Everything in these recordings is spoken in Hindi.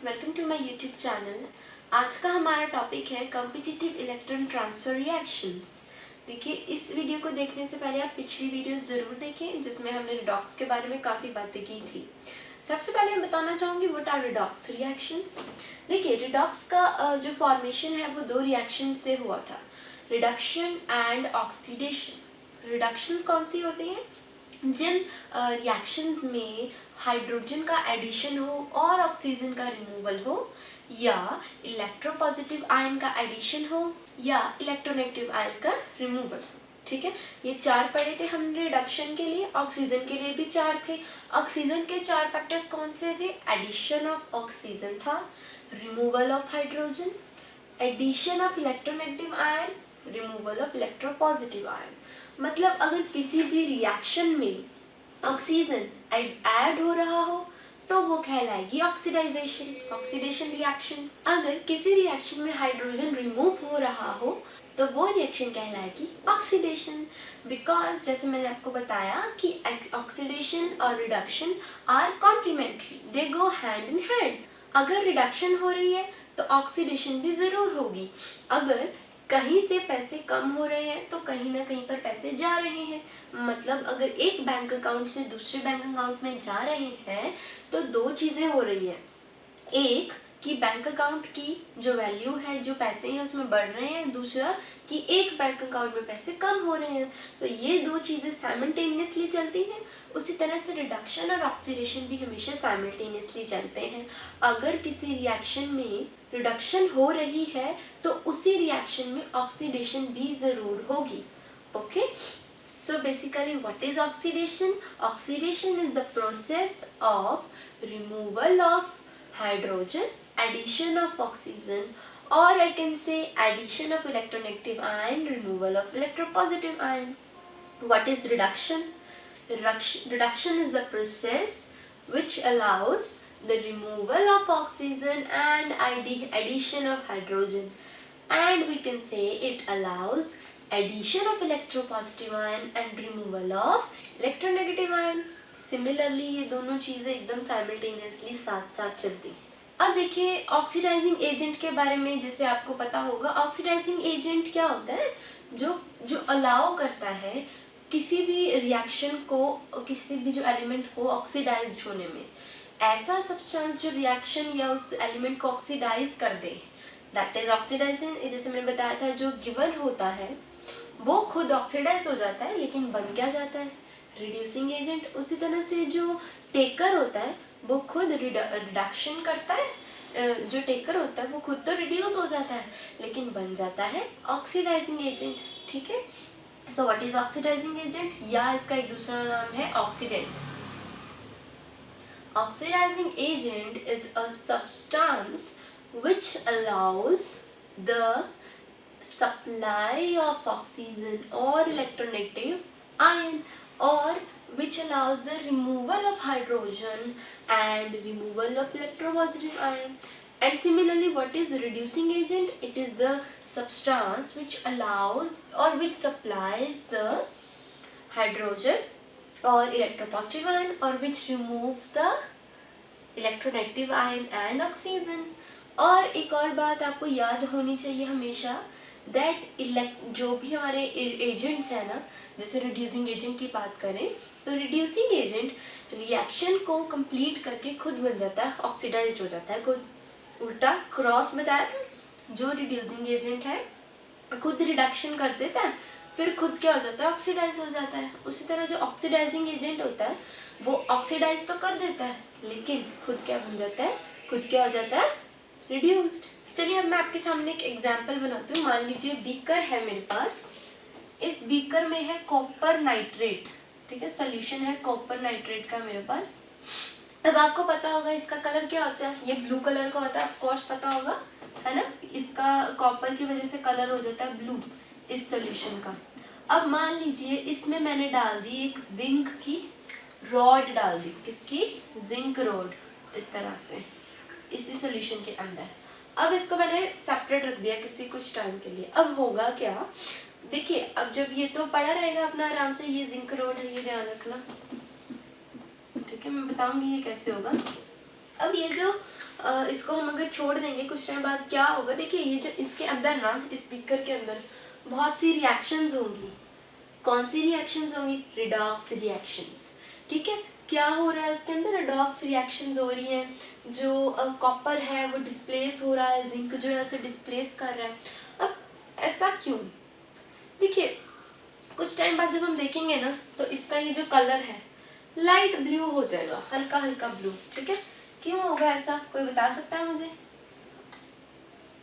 Welcome to my YouTube channel. आज का हमारा टॉपिक है कॉम्पिटिटिव इलेक्ट्रॉन ट्रांसफर रिएक्शंस। देखिए, इस वीडियो को देखने से पहले आप पिछली वीडियोस ज़रूर देखें जिसमें हमने रिडॉक्स के बारे में काफ़ी बातें की थी। सबसे पहले मैं बताना चाहूँगी व्हाट आर रिडॉक्स रिएक्शंस। देखिए, रिडॉक्स का जो फॉर्मेशन है वो दो रिएक्शन से हुआ था, रिडक्शन एंड ऑक्सीडेशन। रिडक्शंस कौन सी होती हैं? जिन रिएक्शंस में हाइड्रोजन का एडिशन हो और ऑक्सीजन का रिमूवल हो, या इलेक्ट्रोपॉजिटिव आयन का एडिशन हो या इलेक्ट्रोनेगेटिव आयन का रिमूवल। ठीक है, ये चार पढ़े थे हमने रिडक्शन के लिए। ऑक्सीजन के लिए भी चार थे। ऑक्सीजन के चार फैक्टर्स कौन से थे? एडिशन ऑफ ऑक्सीजन था, removal of hydrogen, addition of electronegative ion, removal of electropositive ion. मतलब अगर किसी भी रिएक्शन में ऑक्सीजन ऐड हो रहा हो तो वो कहलाएगी ऑक्सीडेशन रिएक्शन। अगर किसी रिएक्शन में हाइड्रोजन रिमूव हो रहा हो तो वो रिएक्शन कहलाएगी ऑक्सीडेशन। बिकॉज जैसे मैंने आपको बताया कि ऑक्सीडेशन और reduction are complementary, they go hand in hand. अगर रिडक्शन हो रही है तो ऑक्सीडेशन भी जरूर होगी। अगर कहीं से पैसे कम हो रहे हैं तो कहीं ना कहीं पर पैसे जा रहे हैं। मतलब अगर एक बैंक अकाउंट से दूसरे बैंक अकाउंट में जा रहे हैं तो दो चीज़ें हो रही हैं। एक कि बैंक अकाउंट की जो वैल्यू है, जो पैसे हैं उसमें बढ़ रहे हैं। दूसरा कि एक बैंक अकाउंट में पैसे कम हो रहे हैं। तो ये दो चीज़ें साइमल्टेनियसली चलती हैं। उसी तरह से रिडक्शन और ऑक्सीडेशन भी हमेशा साइमल्टेनियसली चलते हैं। अगर किसी रिएक्शन में रिडक्शन हो रही है तो उसी रिएक्शन में ऑक्सीडेशन भी ज़रूर होगी। Okay, so basically what is oxidation? Oxidation is the process of removal of hydrogen, addition of oxygen, or I can say addition of electronegative ion, removal of electropositive ion. What is reduction? Reduction is the process which allows the removal of oxygen and addition of hydrogen, and we can say it allows addition of electropositive ion and removal of electronegative ion. Similarly ये दोनों चीज़ें एकदम साइमल्टेनियसली साथ साथ चलती हैं। अब देखिए, ऑक्सीडाइजिंग एजेंट के बारे में जैसे आपको पता होगा, ऑक्सीडाइजिंग एजेंट क्या होता है? जो अलाउ करता है किसी भी रिएक्शन को, किसी भी जो एलिमेंट को ऑक्सीडाइज्ड होने में। ऐसा सब्सटेंस जो रिएक्शन या उस एलिमेंट को ऑक्सीडाइज कर दे, दैट इज ऑक्सीडाइजिंग। जैसे मैंने बताया था, जो गिवन होता है वो खुद ऑक्सीडाइज हो जाता है लेकिन बन क्या जाता है? Reducing agent. उसी तरह से जो टेकर होता है वो खुद रिडक्शन करता है। जो टेकर होता है वो खुद तो रिड्यूस हो जाता है लेकिन बन जाता है ऑक्सीडाइजिंग एजेंट। ठीक है, so what is oxidising agent, या इसका एक दूसरा नाम है oxidant. Oxidising agent is a substance which allows the supply of oxygen or electronegative ion, or which allows the removal of hydrogen and removal of electropositive ion. And similarly, what is reducing agent? It is the substance which allows or which supplies the hydrogen or electropositive ion, or which removes the electronegative ion and oxygen. और एक और बात आपको याद होनी चाहिए हमेशा, दैट जो भी हमारे एजेंट्स हैं ना, जैसे रिड्यूसिंग एजेंट की बात करें तो रिड्यूसिंग एजेंट रिएक्शन को कंप्लीट करके खुद बन जाता है, ऑक्सीडाइज्ड हो जाता है खुद। उल्टा क्रॉस बताया था, जो रिड्यूसिंग एजेंट है खुद रिडक्शन कर देता है, फिर खुद क्या हो जाता है? ऑक्सीडाइज हो जाता है। उसी तरह जो ऑक्सीडाइजिंग एजेंट होता है वो ऑक्सीडाइज तो कर देता है लेकिन खुद क्या बन जाता है? खुद क्या हो जाता है? रिड्यूस्ड। चलिए अब मैं आपके सामने एक एग्जाम्पल बनाती हूँ। मान लीजिए बीकर है मेरे पास। इस बीकर में है कॉपर नाइट्रेट। ठीक है, सॉल्यूशन है कॉपर नाइट्रेट का मेरे पास। अब आपको पता होगा इसका कलर क्या होता है? ये ब्लू कलर का होता है, ऑफ कोर्स पता होगा, है ना। इसका कॉपर की वजह से कलर हो जाता है ब्लू इस सॉल्यूशन का। अब मान लीजिए इसमें मैंने डाल दी एक जिंक की रॉड डाल दी। किसकी? जिंक रॉड, इस तरह से इसी सॉल्यूशन के अंदर। अब इसको मैंने सेपरेट रख दिया किसी कुछ टाइम के लिए। अब होगा क्या? देखिए, अब जब ये तो पड़ा रहेगा अपना आराम से, ये जिंक रॉड है, ये ध्यान रखना। ठीक है, मैं बताऊंगी ये कैसे होगा। अब ये जो इसको हम अगर छोड़ देंगे कुछ टाइम बाद क्या होगा, देखिए ये जो इसके अंदर ना, इस बीकर के अंदर बहुत सी रिएक्शंस होंगी। कौन सी रिएक्शंस होंगी? Redox reactions. ठीक है, क्या हो रहा है उसके अंदर? रिडॉक्स रिएक्शंस हो रही हैं। जो कॉपर है वो डिस्प्लेस हो रहा है, जिंक जो है उसे डिस्प्लेस कर रहा है। अब ऐसा क्यों? देखिए कुछ टाइम बाद जब हम देखेंगे ना तो इसका ये जो कलर है लाइट ब्लू हो जाएगा, हल्का हल्का ब्लू। ठीक है, क्यों होगा ऐसा? कोई बता सकता है मुझे?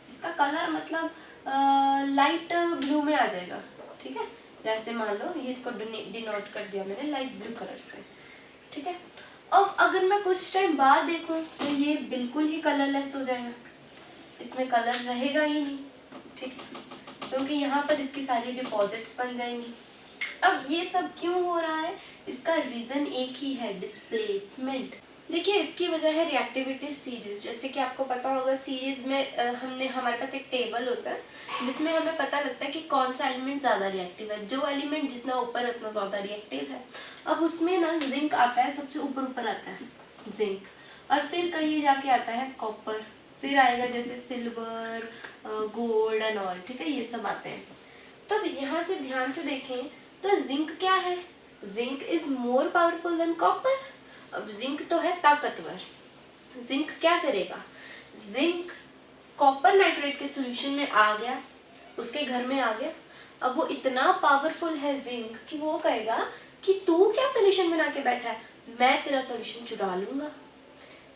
इसका कलर मतलब लाइट ब्लू में आ जाएगा। ठीक है, जैसे मान लो ये इसको डिनोट कर दिया मैंने लाइट ब्लू कलर से। ठीक है, अब अगर मैं कुछ टाइम बाद देखूं तो ये बिल्कुल ही कलरलेस हो जाएगा, इसमें कलर रहेगा ही नहीं। ठीक है, क्योंकि यहाँ पर इसकी सारी डिपॉजिट्स बन जाएंगी। अब ये सब क्यों हो रहा है? इसका रीजन एक ही है, डिस्प्लेसमेंट। देखिए इसकी वजह है रिएक्टिविटी सीरीज। जैसे कि आपको पता होगा सीरीज में हमारे पास एक टेबल होता है जिसमें हमें पता लगता है कि कौन सा एलिमेंट ज़्यादा रिएक्टिव है। जो एलिमेंट जितना ऊपर उतना ज़्यादा रिएक्टिव है। अब उसमें ना जिंक आता है, सबसे ऊपर ऊपर आता है जिंक, और फिर कहीं जाके आता है कॉपर, फिर आएगा जैसे सिल्वर, गोल्ड एंड ऑल। ठीक है, ये सब आते हैं। तब यहाँ से ध्यान से देखें तो जिंक क्या है? Zinc is more powerful than copper. अब जिंक तो है ताकतवर, जिंक क्या करेगा? जिंक कॉपर नाइट्रेट के सॉल्यूशन में आ गया, उसके घर में आ गया। अब वो इतना पावरफुल है जिंक कि वो कहेगा कि तू क्या सॉल्यूशन बना के बैठा है, मैं तेरा सॉल्यूशन चुरा लूंगा,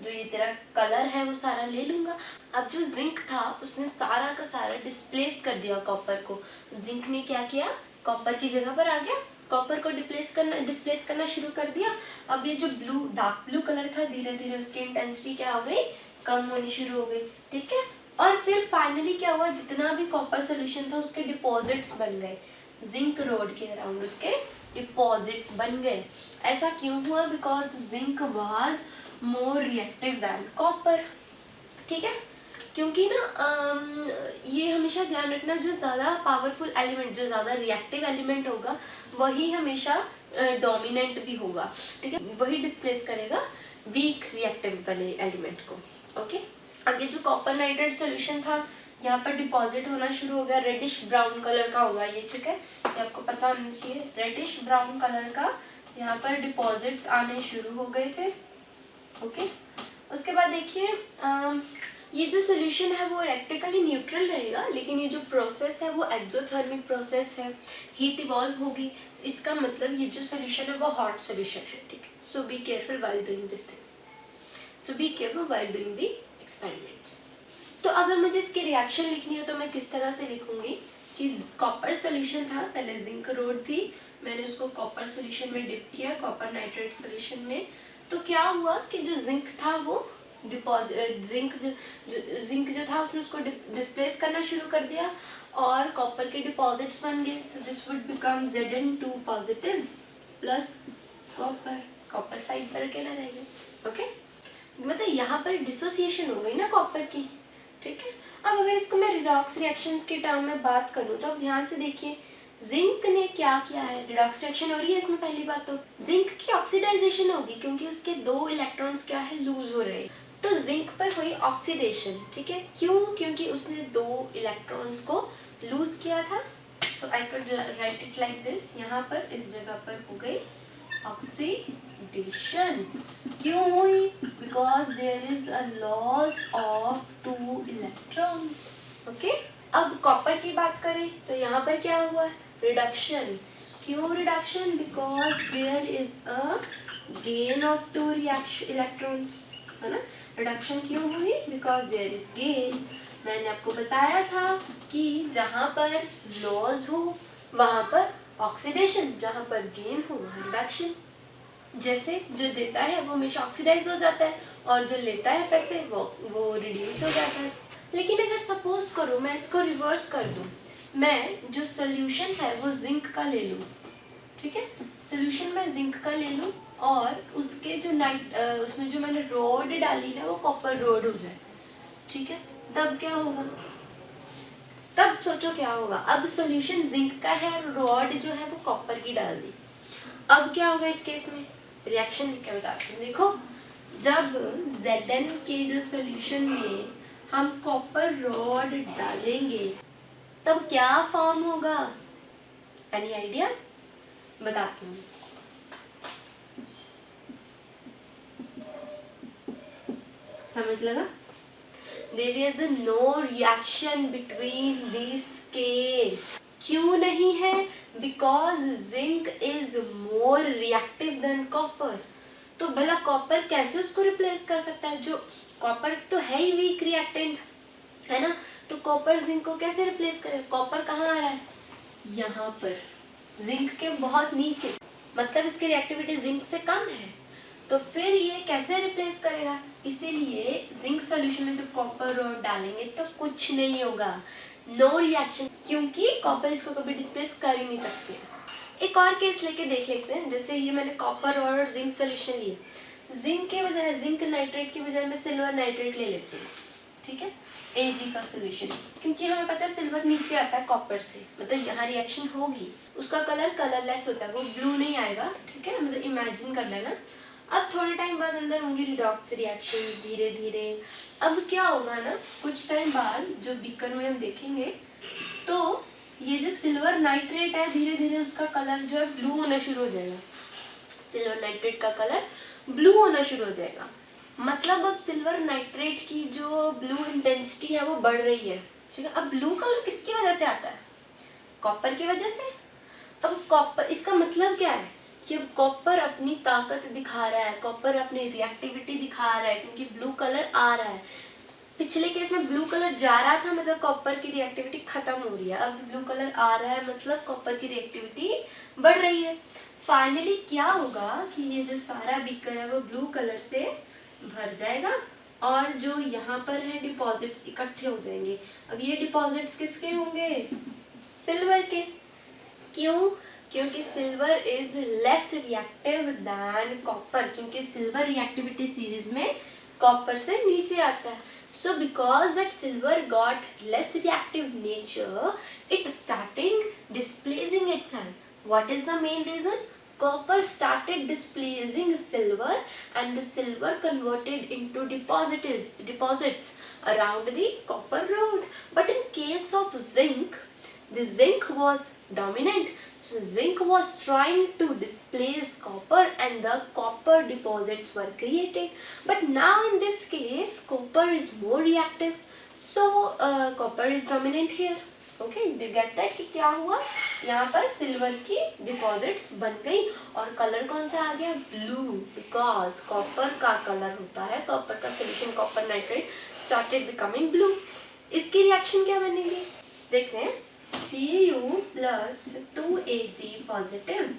जो ये तेरा कलर है वो सारा ले लूंगा। अब जो जिंक था उसने सारा का सारा डिस्प्लेस कर दिया कॉपर को। जिंक ने क्या किया? कॉपर की जगह पर आ गया, कॉपर को डिस्प्लेस करना शुरू कर दिया। अब ये जो ब्लू, डार्क ब्लू कलर था, धीरे धीरे उसकी इंटेंसिटी क्या हो गई? कम होनी शुरू हो गई। ठीक है, और फिर फाइनली क्या हुआ? जितना भी कॉपर सोल्यूशन था उसके डिपॉजिट्स बन गए, जिंक रोड के अराउंड उसके डिपॉजिट्स बन गए। ऐसा क्यों हुआ? Because zinc was more reactive than copper. ठीक है, क्योंकि ना ये हमेशा ध्यान रखना, जो ज़्यादा पावरफुल एलिमेंट, जो ज़्यादा रिएक्टिव एलिमेंट होगा वही हमेशा डोमिनेंट भी होगा। ठीक है, वही डिस्प्लेस करेगा वीक रिएक्टिव वाले एलिमेंट को। ओके, अब ये जो कॉपर नाइट्रेट सॉल्यूशन था यहाँ पर डिपॉजिट होना शुरू हो गया, रेडिश ब्राउन कलर का होगा ये। ठीक है, ये आपको पता होना चाहिए, रेडिश ब्राउन कलर का यहाँ पर डिपॉजिट्स आने शुरू हो गए थे। ओके, उसके बाद देखिए ये जो सोल्यूशन है वो इलेक्ट्रिकली न्यूट्रल रहेगा, लेकिन ये जो प्रोसेस है वो एक्सोथर्मिक प्रोसेस है, हीट इवॉल्व होगी। इसका मतलब ये जो सोल्यूशन है वो हॉट सोल्यूशन है। ठीक है, so be careful while doing this thing, so be careful while doing the experiment. तो अगर मुझे इसकी रिएक्शन लिखनी है तो मैं किस तरह से लिखूंगी कि कॉपर सोल्यूशन था, पहले जिंक रोड थी, मैंने उसको कॉपर सोल्यूशन में डिप किया, कॉपर नाइट्रेट सोल्यूशन में। तो क्या हुआ कि जो जिंक था वो जिंक जो था उसने उसको डिस्प्लेस करना शुरू कर दिया और कॉपर के डिपॉजिट्स बन गए। So this would become Zn2 positive plus copper, copper side पर अकेला रह गया। ओके, मतलब यहाँ पर डिसोसिएशन हो गई ना कॉपर की। ठीक है, अब अगर इसको मैं रिडॉक्स रिएक्शंस के टर्म में बात करूँ तो अब ध्यान से देखिए जिंक ने क्या किया है, रिडॉक्स रिएक्शन हो रही है इसमें। पहली बात तो जिंक की ऑक्सीडाइजेशन होगी क्योंकि उसके 2 इलेक्ट्रॉन्स क्या है, लूज हो रहे हैं। तो जिंक पर हुई ऑक्सीडेशन। ठीक है, क्यों? क्योंकि उसने 2 इलेक्ट्रॉन्स को लूज किया था। So I could write it like this, यहाँ पर इस जगह पर हो गई ऑक्सीडेशन। क्यों हुई? Because there is a loss of 2 electrons. Okay, अब कॉपर की बात करें तो यहाँ पर क्या हुआ? रिडक्शन। क्यों reduction? Because there is a gain of 2 electrons, है ना। रिडक्शन क्यों हुई? Because there is gain. मैंने आपको बताया था कि जहाँ पर लॉस हो वहाँ पर ऑक्सीडेशन, जहाँ पर गेन हो वहाँ रिडक्शन। जैसे जो देता है वो हमेशा ऑक्सीडाइज हो जाता है और जो लेता है पैसे वो रिड्यूस हो जाता है। लेकिन अगर सपोज करो मैं इसको रिवर्स कर दूँ, मैं जो सोल्यूशन है वो जिंक का ले लूँ। ठीक है, सोल्यूशन में जिंक का ले लूँ और उसके जो उसमें जो मैंने रोड डाली है वो कॉपर रोड हो जाए। ठीक है, तब क्या होगा? तब सोचो क्या होगा। अब सॉल्यूशन जिंक का है और रॉड जो है वो कॉपर की डाल दी। अब क्या होगा इस केस में? रिएक्शन लिख के बताती हूँ। देखो जब Zn के जो सॉल्यूशन में हम कॉपर रॉड डालेंगे तब क्या फॉर्म होगा? Any idea? बताती हूँ। समझ लगा? There is no reaction between this case. क्यों नहीं है? Because zinc is more reactive than copper. तो भला कॉपर कैसे उसको रिप्लेस कर सकता है? जो कॉपर तो है ही वीक रिएक्टेंट, है ना? तो कॉपर जिंक को कैसे रिप्लेस करेगा? कॉपर कहाँ आ रहा है? यहाँ पर, जिंक के बहुत नीचे, मतलब इसकी रिएक्टिविटी जिंक से कम है। तो फिर ये कैसे रिप्लेस करेगा? इसीलिए जिंक सॉल्यूशन में जब कॉपर रॉड डालेंगे तो कुछ नहीं होगा, नो रिएक्शन, क्योंकि कॉपर इसको कभी डिस्प्लेस कर ही नहीं सकती। एक और केस लेके देख लेते हैं। जैसे ये मैंने कॉपर रॉड और जिंक सॉल्यूशन लिए, जिंक के बजाय, जिंक नाइट्रेट की बजाय मैं सिल्वर नाइट्रेट ले लेती हूँ, ठीक है, Ag का सोल्यूशन, क्योंकि हमें पता है सिल्वर नीचे आता है कॉपर से, मतलब यहाँ रिएक्शन होगी, उसका कलर कलरलेस होता है, वो ब्लू नहीं आएगा, ठीक है, मतलब इमेजिन कर लेना। अब थोड़े टाइम बाद अंदर होंगी रिडॉक्स रिएक्शन धीरे धीरे। अब क्या होगा ना, कुछ टाइम बाद जो बीकर में हम देखेंगे तो ये जो सिल्वर नाइट्रेट है धीरे धीरे उसका कलर जो है ब्लू होना शुरू हो जाएगा, सिल्वर नाइट्रेट का कलर ब्लू होना शुरू हो जाएगा। मतलब अब सिल्वर नाइट्रेट की जो ब्लू इंटेंसिटी है वो बढ़ रही है, ठीक है। अब ब्लू कलर किसकी वजह से आता है? कॉपर की वजह से। अब कॉपर, इसका मतलब क्या है कि अब कॉपर अपनी ताकत दिखा रहा है, कॉपर अपनी रिएक्टिविटी दिखा रहा है, क्योंकि ब्लू कलर आ रहा है। पिछले केस में ब्लू कलर जा रहा था, मतलब कॉपर की रिएक्टिविटी खत्म हो रही है। अब ब्लू कलर आ रहा है, मतलब कॉपर की रिएक्टिविटी बढ़ रही है। फाइनली क्या होगा कि ये जो सारा बीकर है वो ब्लू कलर से भर जाएगा और जो यहाँ पर है डिपॉजिट्स इकट्ठे हो जाएंगे। अब ये डिपॉजिट्स किसके होंगे? सिल्वर के। क्यों? क्योंकि silver is less reactive than copper, क्योंकि सिल्वर रिएक्टिविटी सीरीज में कॉपर से नीचे आता है। So because that silver got less reactive nature, it starting displacing itself. What is the main reason? Copper started displacing silver and the silver converted into deposits around the copper rod. But in case of zinc, the zinc was dominant, so zinc was trying to displace copper and the copper deposits were created. But now in this case copper is more reactive, so copper is dominant here. Okay, they get that कि क्या हुआ, यहाँ पर सिल्वर की डिपॉजिट्स बन गई और कलर कौन सा आ गया? ब्लू, बिकॉज कॉपर का कलर होता है, कॉपर का solution copper nitrate started becoming blue. इसकी रिएक्शन क्या बनेगी देखते हैं। Cu plus 2Ag positive,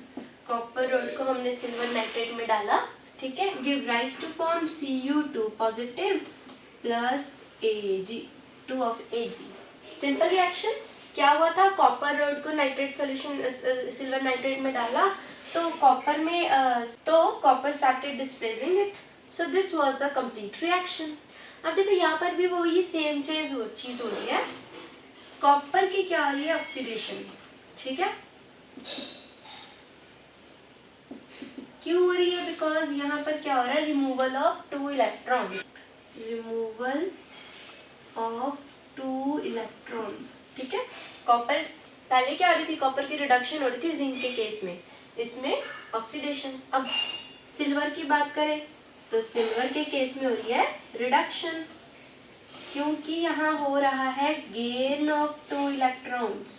copper rod को हमने सिल्वर नाइट्रेट में डाला, ठीक है, give rise to form Cu2 positive plus Ag, 2 of Ag। Simple reaction. क्या हुआ था? कॉपर रॉड को नाइट्रेट सॉल्यूशन सिल्वर नाइट्रेट में डाला तो कॉपर में तो copper started displacing it, so this was the complete reaction. अब देखो यहाँ पर भी वही सेम चीज हो रही है, कॉपर की क्या हो रही है? ऑक्सीडेशन, ठीक है। क्यों हो रही है? बिकॉज यहाँ पर क्या हो रहा है? Removal of 2 electron, removal of 2 electrons, ठीक है। कॉपर पहले क्या हो रही थी? कॉपर की रिडक्शन हो रही थी जिंक के केस में, इसमें ऑक्सीडेशन। अब सिल्वर की बात करें तो सिल्वर के केस में हो रही है रिडक्शन, क्योंकि यहाँ हो रहा है गेन ऑफ 2 इलेक्ट्रॉन्स।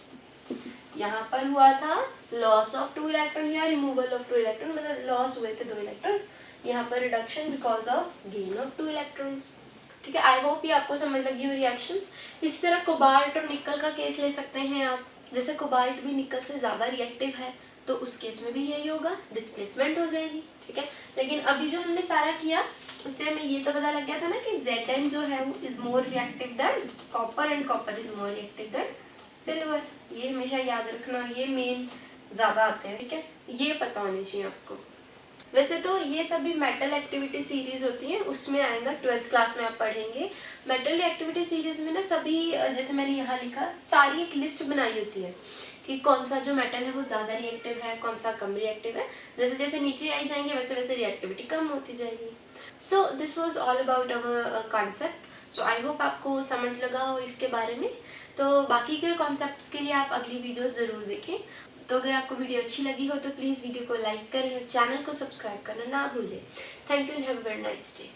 यहाँ पर हुआ था लॉस ऑफ 2 इलेक्ट्रॉन या रिमूवल ऑफ 2 इलेक्ट्रॉन, मतलब लॉस हुए थे 2 इलेक्ट्रॉन्स, यहाँ पर reduction because of gain of 2 electrons, ठीक है। आई होप ये आपको समझ लगी हुई रिएक्शंस। इसी तरह कोबाल्ट और निकल का केस ले सकते हैं आप। जैसे कोबाल्ट भी निकल से ज़्यादा रिएक्टिव है तो उस केस में भी यही होगा, डिस्प्लेसमेंट हो जाएगी, ठीक है। लेकिन अभी जो हमने सारा किया उससे हमें ये तो पता लग गया था ना कि Zn जो है वो is more reactive than copper and copper is more reactive than silver. ये हमेशा याद रखना, ये मेन ज़्यादा आते हैं, ठीक है, ये पता होनी चाहिए आपको। वैसे तो ये सभी मेटल एक्टिविटी सीरीज होती है, उसमें आएगा 12th क्लास में आप पढ़ेंगे। मेटल एक्टिविटी सीरीज में ना सभी, जैसे मैंने यहाँ लिखा, सारी एक लिस्ट बनाई होती है कि कौन सा जो मेटल है वो ज़्यादा रिएक्टिव है, कौन सा कम रिएक्टिव है। जैसे जैसे नीचे आई जाएंगे वैसे वैसे रिएक्टिविटी कम होती जाएगी। So this was all about our concept. So I hope आपको समझ लगा हो इसके बारे में। तो बाकी के कॉन्सेप्ट्स के लिए आप अगली वीडियो ज़रूर देखें। तो अगर आपको वीडियो अच्छी लगी हो तो प्लीज़ वीडियो को लाइक करें और चैनल को सब्सक्राइब करना ना भूलें। Thank you and have a very nice day.